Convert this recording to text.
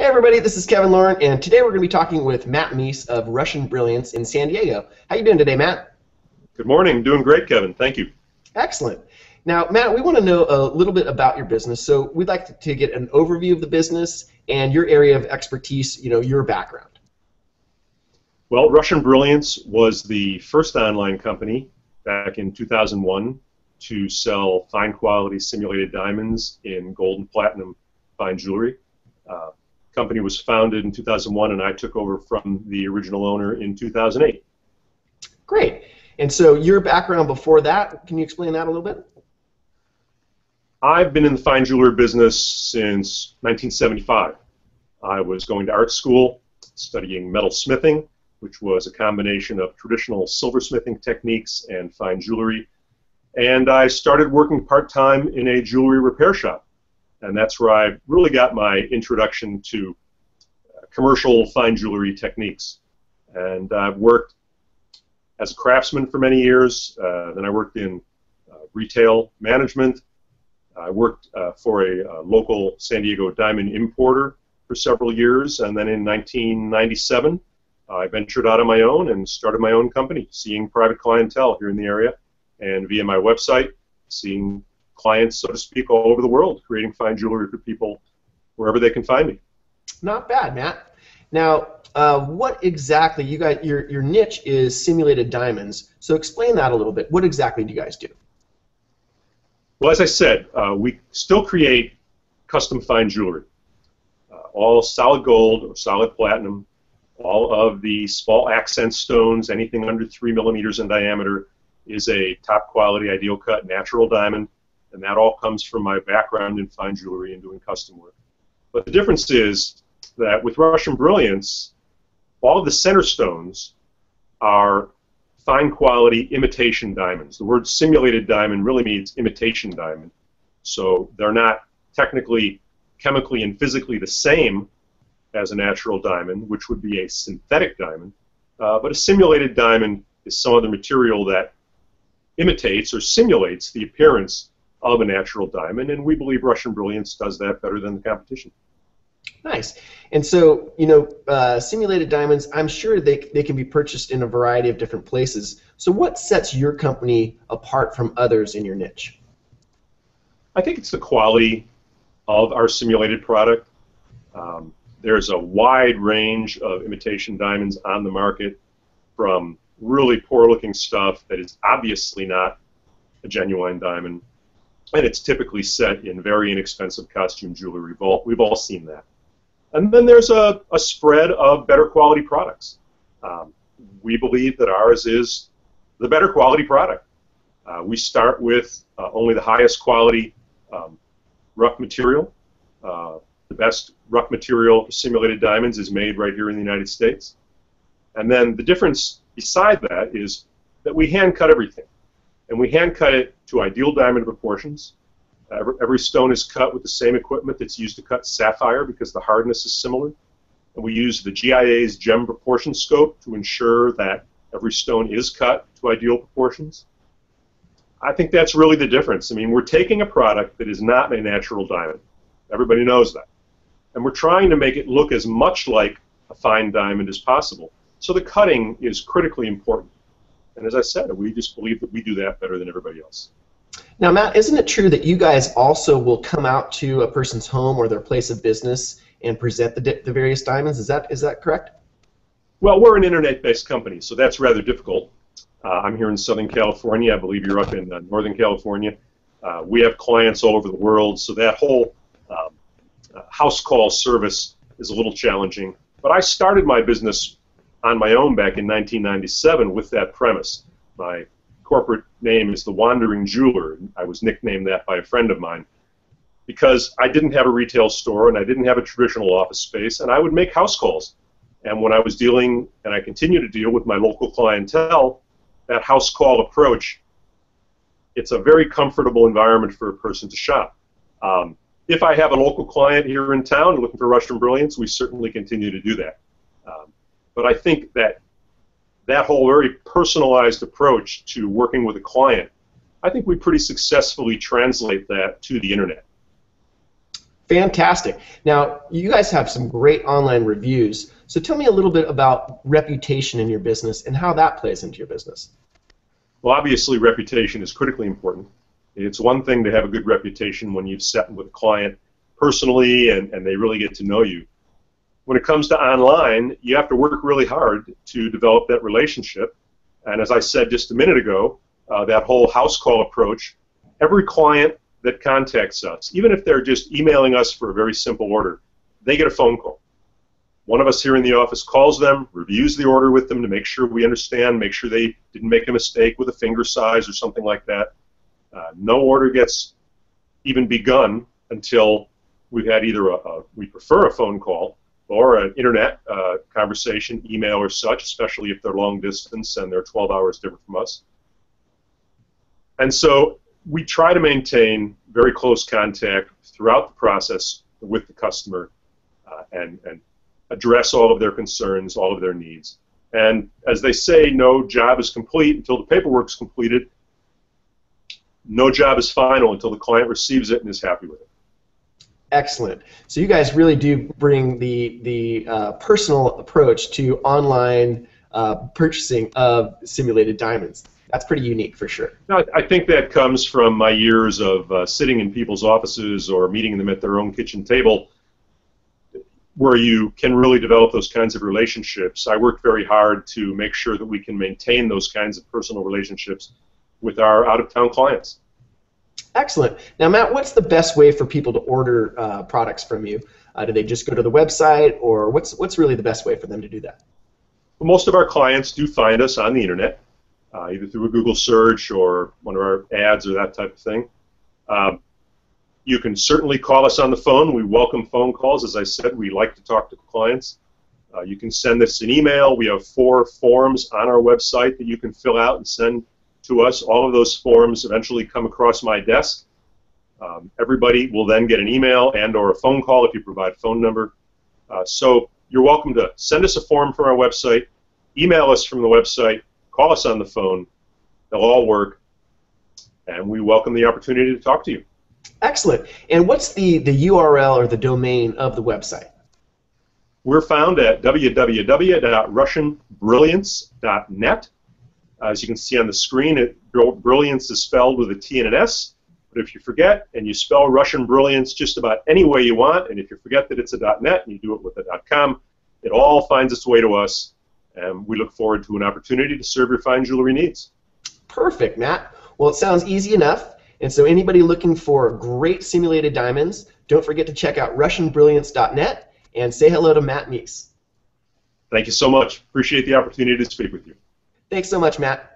everybody, this is Kevin Lauren, and today we're going to be talking with Matt Meese of Russian Brilliance in San Diego. How you doing today, Matt? Good morning. Doing great, Kevin. Thank you. Excellent. Now, Matt, we want to know a little bit about your business, so we'd like to get an overview of the business and your area of expertise, your background. Well, Russian Brilliance was the first online company back in 2001 to sell fine quality simulated diamonds in gold and platinum fine jewelry. Company was founded in 2001, and I took over from the original owner in 2008. Great. And so your background before that, can you explain that a little bit? I've been in the fine jewelry business since 1975. I was going to art school, studying metal smithing, which was a combination of traditional silversmithing techniques and fine jewelry. And I started working part-time in a jewelry repair shop. And that's where I really got my introduction to commercial fine jewelry techniques. And I've worked as a craftsman for many years. Then I worked in retail management. I worked for a local San Diego diamond importer for several years. And then in 1997, I ventured out on my own and started my own company, seeing private clientele here in the area. And via my website, seeing clients, so to speak, all over the world, creating fine jewelry for people wherever they can find me. Not bad, Matt. Now, what exactly, your niche is simulated diamonds, so explain that a little bit. What exactly do you guys do? Well, as I said, we still create custom fine jewelry. All solid gold or solid platinum, all of the small accent stones, anything under 3 millimeters in diameter, is a top quality, ideal cut, natural diamond. And that all comes from my background in fine jewelry and doing custom work. But the difference is that with Russian Brilliance, all of the center stones are fine quality imitation diamonds. The word simulated diamond really means imitation diamond. So they're not technically, chemically, and physically the same as a natural diamond, which would be a synthetic diamond. But a simulated diamond is some other material that imitates or simulates the appearance of a natural diamond, and we believe Russian Brilliance does that better than the competition. Nice. And so, simulated diamonds, I'm sure they can be purchased in a variety of different places. So what sets your company apart from others in your niche? I think it's the quality of our simulated product. There's a wide range of imitation diamonds on the market, from really poor-looking stuff that is obviously not a genuine diamond, and it's typically set in very inexpensive costume jewelry. We've all seen that. And then there's a spread of better quality products. We believe that ours is the better quality product. We start with only the highest quality rough material. The best rough material for simulated diamonds is made right here in the United States. And then the difference beside that is that we hand cut everything. And we hand cut it to ideal diamond proportions. Every stone is cut with the same equipment that's used to cut sapphire because the hardness is similar. And we use the GIA's gem proportion scope to ensure that every stone is cut to ideal proportions. I think that's really the difference. I mean, we're taking a product that is not a natural diamond. Everybody knows that. And we're trying to make it look as much like a fine diamond as possible. So the cutting is critically important. And as I said, we just believe that we do that better than everybody else. Now, Matt, isn't it true that you guys also will come out to a person's home or their place of business and present the various diamonds? Is that correct? Well, we're an internet-based company, so that's rather difficult. I'm here in Southern California. I believe you're up in Northern California. We have clients all over the world, so that whole house call service is a little challenging. But I started my business on my own back in 1997 with that premise. My corporate name is the Wandering Jeweler. I was nicknamed that by a friend of mine because I didn't have a retail store and I didn't have a traditional office space, and I would make house calls. And when I was dealing, and I continue to deal with my local clientele, that house call approach, it's a very comfortable environment for a person to shop. If I have a local client here in town looking for Russian Brilliance, we certainly continue to do that. But I think that whole very personalized approach to working with a client, I think we pretty successfully translate that to the internet. Fantastic. Now, you guys have some great online reviews. So tell me a little bit about reputation in your business and how that plays into your business. Well, obviously, reputation is critically important. It's one thing to have a good reputation when you've sat with a client personally and they really get to know you. When it comes to online, you have to work really hard to develop that relationship. And as I said just a minute ago, that whole house call approach, every client that contacts us, even if they're just emailing us for a very simple order, they get a phone call. One of us here in the office calls them, reviews the order with them to make sure we understand, make sure they didn't make a mistake with a finger size or something like that. No order gets even begun until we've had either we prefer a phone call or an internet conversation, email or such, especially if they're long distance and they're 12 hours different from us. And so we try to maintain very close contact throughout the process with the customer and address all of their concerns, all of their needs. And as they say, no job is complete until the paperwork's completed. No job is final until the client receives it and is happy with it. Excellent. So you guys really do bring the personal approach to online purchasing of simulated diamonds. That's pretty unique for sure. Now, I think that comes from my years of sitting in people's offices or meeting them at their own kitchen table, where you can really develop those kinds of relationships. I worked very hard to make sure that we can maintain those kinds of personal relationships with our out-of-town clients. Excellent. Now, Matt, what's the best way for people to order products from you? Do they just go to the website, or what's really the best way for them to do that? Well, most of our clients do find us on the internet, either through a Google search or one of our ads or that type of thing. You can certainly call us on the phone. We welcome phone calls. As I said, we like to talk to clients. You can send us an email. We have 4 forms on our website that you can fill out and send to us. All of those forms eventually come across my desk. Everybody will then get an email and or a phone call if you provide a phone number. So you're welcome to send us a form from our website, email us from the website, call us on the phone. They'll all work, and we welcome the opportunity to talk to you. Excellent. And what's the URL or the domain of the website? We're found at www.russianbrilliance.net. As you can see on the screen, brilliance is spelled with a T and an S. But if you forget and you spell Russian Brilliance just about any way you want, and if you forget that it's a .net and you do it with a .com, it all finds its way to us. And we look forward to an opportunity to serve your fine jewelry needs. Perfect, Matt. Well, it sounds easy enough. And so anybody looking for great simulated diamonds, don't forget to check out RussianBrilliance.net and say hello to Matt Meeks. Thank you so much. Appreciate the opportunity to speak with you. Thanks so much, Matt.